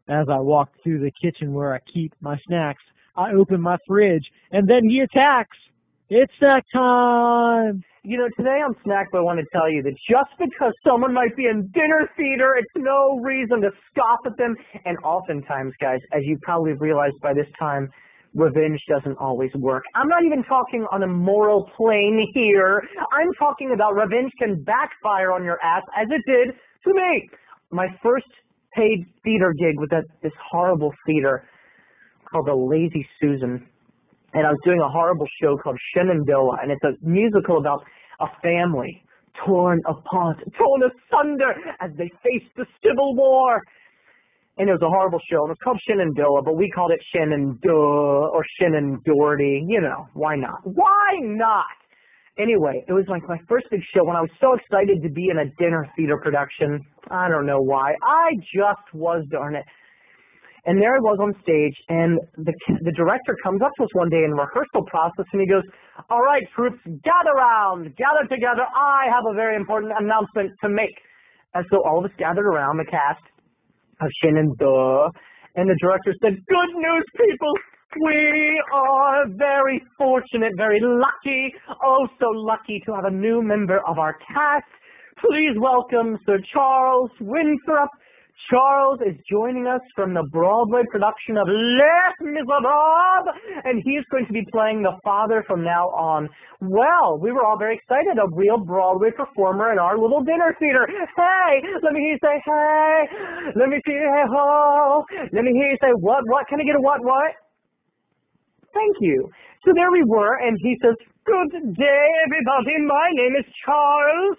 As I walk through the kitchen where I keep my snacks, I open my fridge, and then he attacks. It's snack time! You know, today on Snackboy, I want to tell you that just because someone might be in dinner theater, it's no reason to scoff at them. And oftentimes, guys, as you probably realized by this time, revenge doesn't always work. I'm not even talking on a moral plane here. I'm talking about revenge can backfire on your ass, as it did to me. My first paid theater gig was at this horrible theater called the Lazy Susan. And I was doing a horrible show called Shenandoah, and it's a musical about a family torn apart, torn asunder as they face the Civil War. And it was a horrible show, and it was called Shenandoah, but we called it Shenandoah or Shenandoah. You know, why not? Why not? Anyway, it was like my first big show, and I was so excited to be in a dinner theater production. I don't know why. I just was, darn it. And there I was on stage, and the director comes up to us one day in the rehearsal process, and he goes, "All right, troops, gather round, gather together. I have a very important announcement to make." And so all of us gathered around the cast of Shenandoah, and the director said, "Good news, people. We are very fortunate, very lucky, oh so lucky to have a new member of our cast. Please welcome Sir Charles Winthrop. Charles is joining us from the Broadway production of Les Miserables, and he's going to be playing the father from now on." Well, we were all very excited, a real Broadway performer in our little dinner theater. Hey, let me hear you say, hey, let me see you, hey, ho, let me hear you say, what, can I get a what? Thank you. So there we were, and he says, "Good day, everybody. My name is Charles.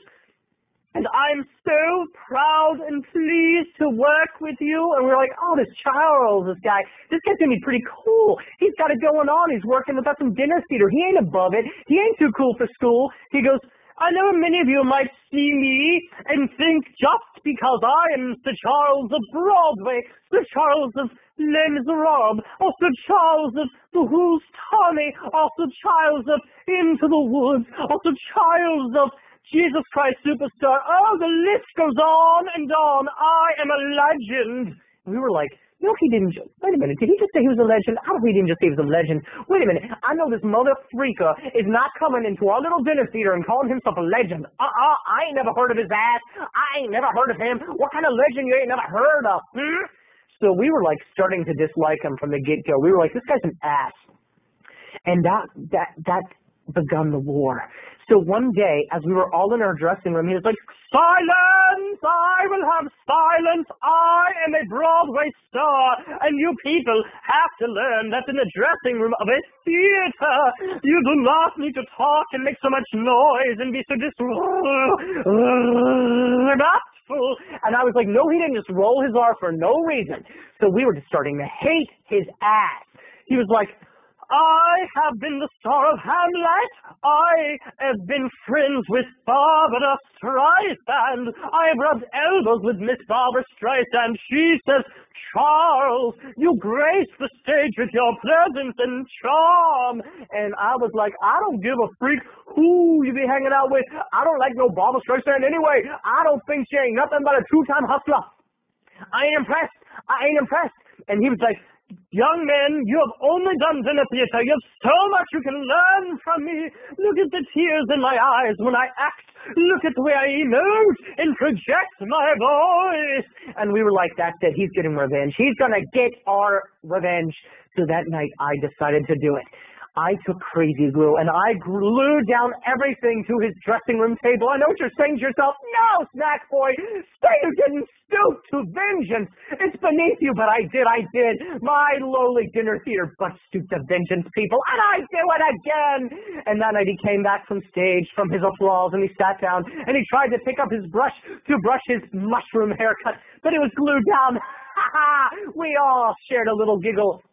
And I'm so proud and pleased to work with you." And we're like, "Oh, this Charles, this guy's going to be pretty cool. He's got it going on. He's working with us in dinner theater. He ain't above it. He ain't too cool for school." He goes, "I know many of you might see me and think just because I am Sir Charles of Broadway, Sir Charles of Les Miserables, or Sir Charles of The Who's Tommy, or Sir Charles of Into the Woods, or Sir Charles of Jesus Christ Superstar. Oh, the list goes on and on. I am a legend." And we were like, "No, he didn't. Wait a minute. Did he just say he was a legend? I don't think he didn't just say he was a legend. Wait a minute. I know this mother freaker is not coming into our little dinner theater and calling himself a legend. I ain't never heard of his ass. I ain't never heard of him. What kind of legend you ain't never heard of? So we were like starting to dislike him from the get-go. We were like, this guy's an ass. And that begun the war. So one day, as we were all in our dressing room, he was like, "Silence! I will have silence. I am a Broadway star, and you people have to learn that in the dressing room of a theater, you do not need to talk and make so much noise and be so disrespectful." And I was like, no, he didn't just roll his R for no reason. So we were just starting to hate his ass. He was like, "I have been the star of Hamlet. I have been friends with Barbara Streisand. I have rubbed elbows with Miss Barbara Streisand. She says, 'Charles, you grace the stage with your presence and charm.'" And I was like, I don't give a freak who you be hanging out with. I don't like no Barbara Streisand anyway. I don't think she ain't nothing but a two-time hustler. I ain't impressed. And he was like, "Young man, you have only done dinner theater. You have so much you can learn from me. Look at the tears in my eyes when I act. Look at the way I emote and project my voice." And we were like, that's it. He's getting revenge. He's going to get our revenge. So that night, I decided to do it. I took crazy glue and I glued down everything to his dressing room table. I know what you're saying to yourself. No, Snackboy, you didn't stoop to vengeance. It's beneath you, but I did. My lowly dinner theater butt stooped to vengeance, people, and I do it again. And that night he came back from stage from his applause and he sat down and he tried to pick up his brush to brush his mushroom haircut, but it was glued down. We all shared a little giggle.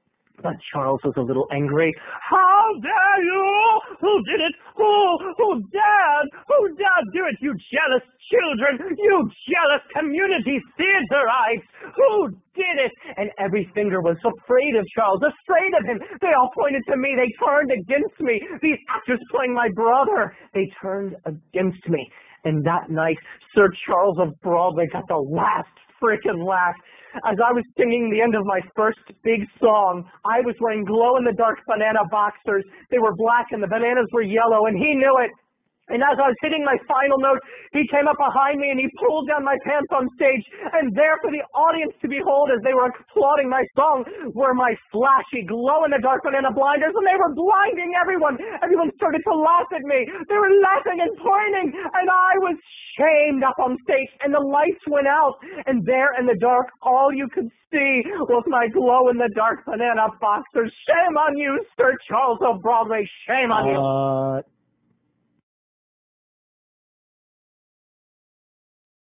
But Charles was a little angry. "How dare you? Who did it? Who dared do it? You jealous children! You jealous community theaterites! Who did it?" And every finger was afraid of Charles, afraid of him. They all pointed to me. They turned against me. These actors playing my brother, they turned against me. And that night, Sir Charles of Broadway got the last freaking laugh. As I was singing the end of my first big song, I was wearing glow-in-the-dark banana boxers. They were black and the bananas were yellow, and he knew it. And as I was hitting my final note, he came up behind me and he pulled down my pants on stage. And there for the audience to behold as they were applauding my song were my flashy, glow-in-the-dark banana blinders, and they were blinding everyone. Everyone started to laugh at me. They were laughing and pointing, and I was shamed up on stage, and the lights went out. And there in the dark, all you could see was my glow-in-the-dark banana boxers. Shame on you, Sir Charles of Broadway. Shame on you.